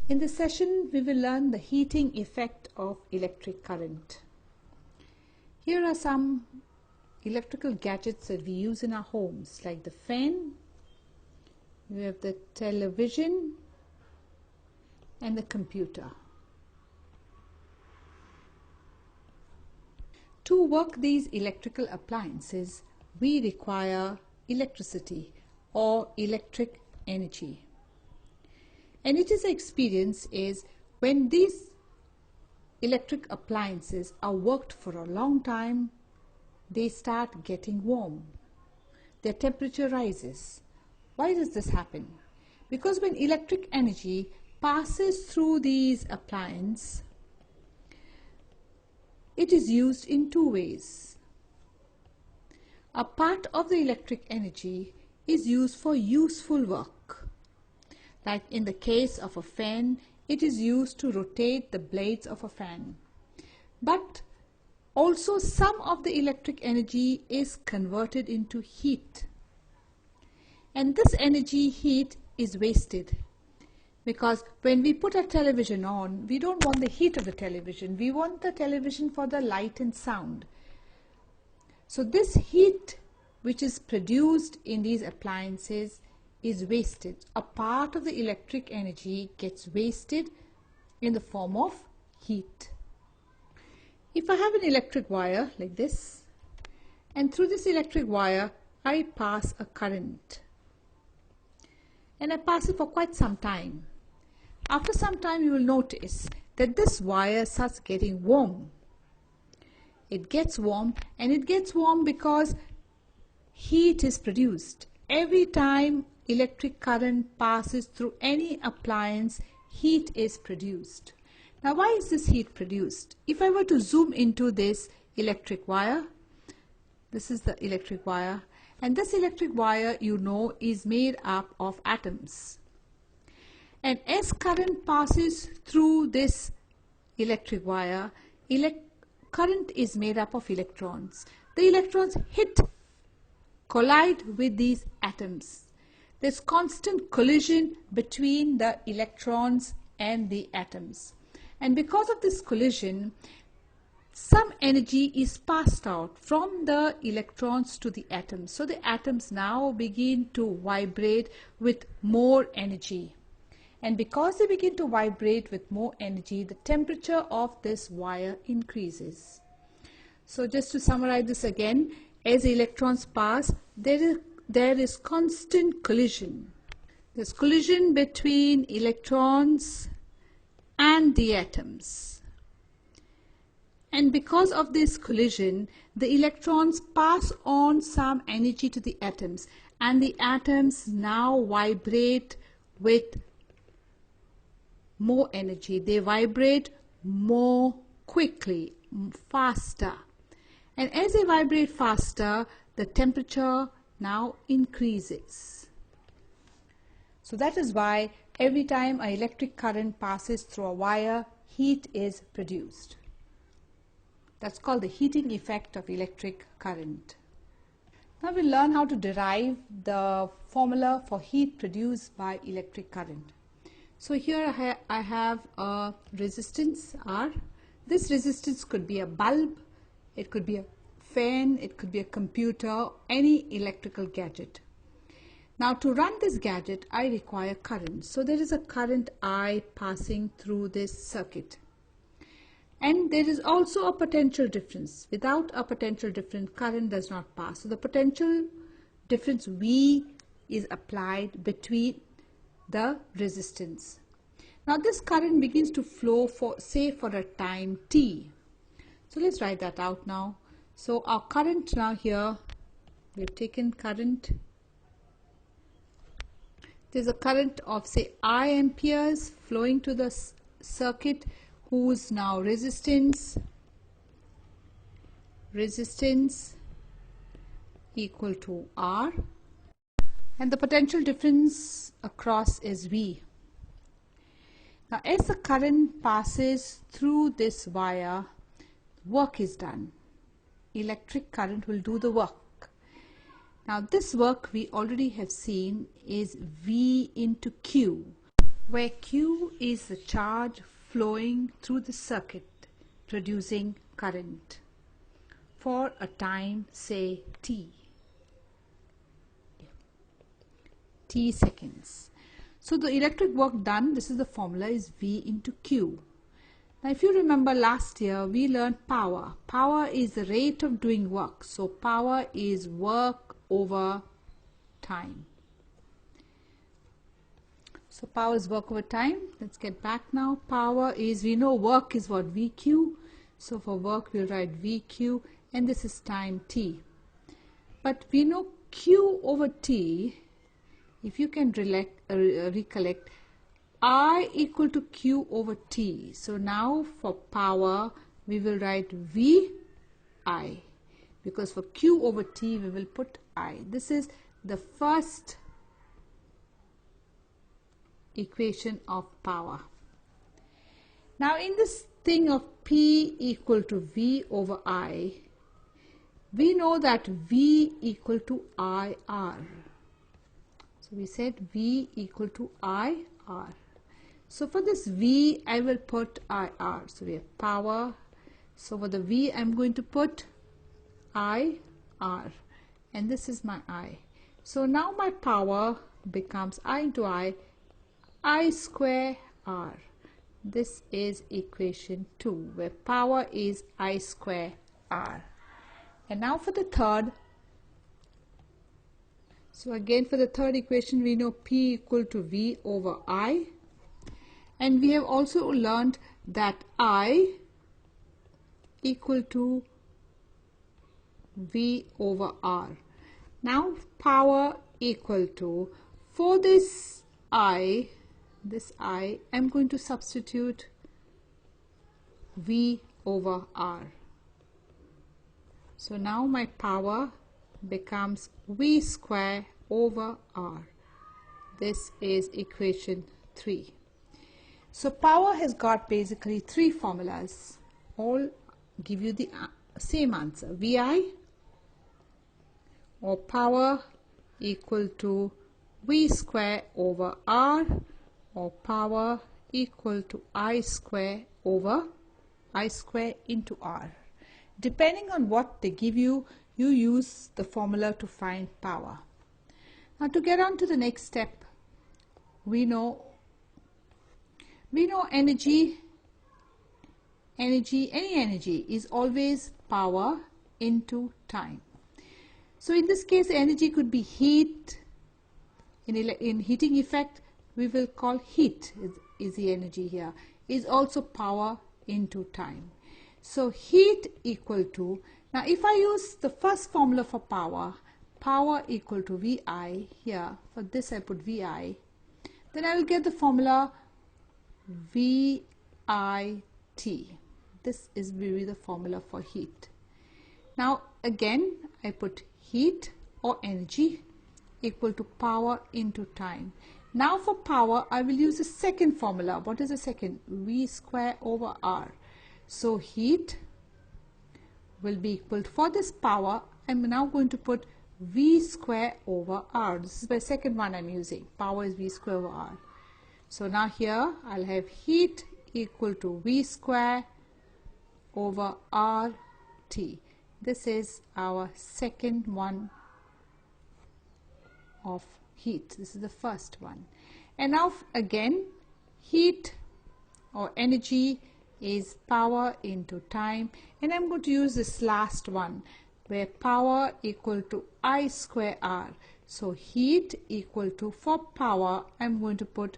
In this session, we will learn the heating effect of electric current. Here are some electrical gadgets that we use in our homes, like the fan, we have the television, and the computer. To work these electrical appliances, we require electricity or electric energy. And it is experience is when these electric appliances are worked for a long time, they start getting warm. Their temperature rises. Why does this happen? Because when electric energy passes through these appliances, it is used in two ways. A part of the electric energy is used for useful work. Like in the case of a fan, it is used to rotate the blades of a fan. But also some of the electric energy is converted into heat. And this energy heat is wasted. Because when we put a television on, we don't want the heat of the television. We want the television for the light and sound. So this heat which is produced in these appliances is wasted. A part of the electric energy gets wasted in the form of heat. If I have an electric wire like this, and through this electric wire I pass a current, and I pass it for quite some time. After some time you will notice that this wire starts getting warm. It gets warm, and it gets warm because heat is produced. Every time electric current passes through any appliance, heat is produced. Now why is this heat produced? If I were to zoom into this electric wire, this is the electric wire, and this electric wire, you know, is made up of atoms. And as current passes through this electric wire, current is made up of electrons. The electrons collide with these atoms. There's constant collision between the electrons and the atoms. And because of this collision, some energy is passed out from the electrons to the atoms. So the atoms now begin to vibrate with more energy. And because they begin to vibrate with more energy, the temperature of this wire increases. So just to summarize this again, as electrons pass, there is constant collision. There's collision between electrons and the atoms. And because of this collision, the electrons pass on some energy to the atoms, and the atoms now vibrate with more energy. They vibrate more quickly, faster. And as they vibrate faster, the temperature now increases. So that is why every time an electric current passes through a wire, heat is produced. That's called the heating effect of electric current. Now we'll learn how to derive the formula for heat produced by electric current. So here I have a resistance R. This resistance could be a bulb, it could be a fan, it could be a computer, any electrical gadget. Now to run this gadget, I require current. So there is a current I passing through this circuit. And there is also a potential difference. Without a potential difference, current does not pass. So the potential difference V is applied between the resistance. Now this current begins to flow for a time t. So let's write that out now. So our current now here, we've taken current. There's a current of say I amperes flowing to the circuit, whose now resistance equal to R, and the potential difference across is V. Now as the current passes through this wire, work is done. Electric current will do the work. Now this work we already have seen is V into Q. where Q is the charge flowing through the circuit producing current for a time, say t seconds. So the electric work done, this is the formula, is V into Q. Now if you remember last year we learned power. Power is the rate of doing work. So power is work over time. So power is work over time. Let's get back now. Power is, we know work is what, VQ. So for work we'll write VQ, and this is time t. But we know Q over T, if you can recollect, I equal to Q over T. So now for power we will write VI, because for Q over T we will put I. This is the first equation of power. Now in this thing of P equal to V over I, we know that V equal to IR. So we said V equal to IR. So for this V I will put IR. So we have power. So for the V I'm going to put IR, and this is my I. So now my power becomes I into I square R. This is equation 2, where power is I square R. And now for the third. So again for the third equation we know P equal to V over I. And we have also learned that I equal to V over R. Now power equal to, for this I am going to substitute V over R. So now my power becomes V square over R. This is equation 3. So power has got basically 3 formulas. All give you the same answer. VI, or power, equal to V square over R, or power equal to I square over I square into R. Depending on what they give you, you use the formula to find power. Now to get on to the next step, we know any energy is always power into time. So in this case energy could be heat. In heating effect we will call heat is the energy here, is also power into time. So heat equal to, now if I use the first formula for power equal to VI, here for this I put VI, then I will get the formula VIT. This is will be the formula for heat. Now again I put heat or energy equal to power into time. Now for power I will use the second formula. What is the second? V square over R. So heat will be equal to, for this power I'm now going to put V square over R. This is my second one I'm using. Power is V square over R. So now here I'll have heat equal to V square over RT. This is our second one of heat. This is the first one. And now again heat or energy is power into time, and I'm going to use this last one where power equal to I square R. So heat equal to, for power I'm going to put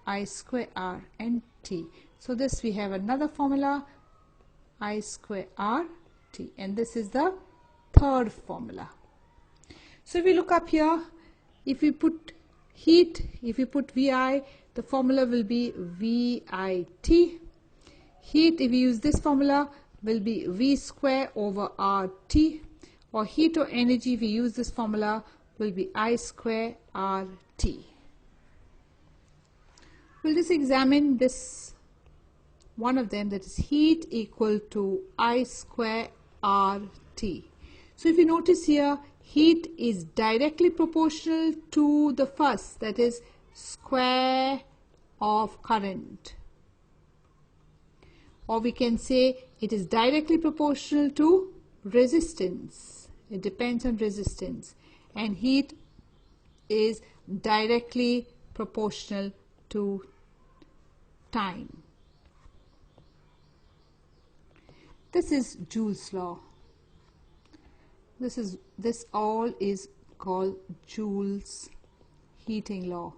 I square R and T. So this we have another formula, I square R T, and this is the third formula. So if we look up here, if we put heat, if we put VI, the formula will be VIT. Heat, if we use this formula, will be V square over RT, or heat or energy, if we use this formula, will be I square RT. We'll just examine this one of them, that is heat equal to I square RT. So if you notice here, heat is directly proportional to the first, that is square of current. Or we can say it is directly proportional to resistance. It depends on resistance. And heat is directly proportional to time. This is Joule's law. This all is called Joule's heating law.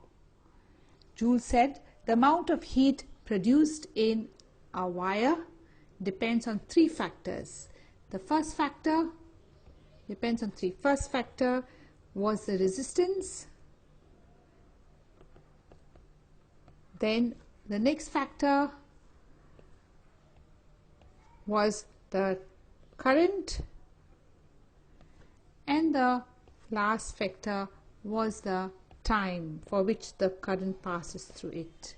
Joule said the amount of heat produced in a wire depends on three factors. The first factor depends on three. First factor was the resistance. Then the next factor was the current, and the last factor was the time for which the current passes through it.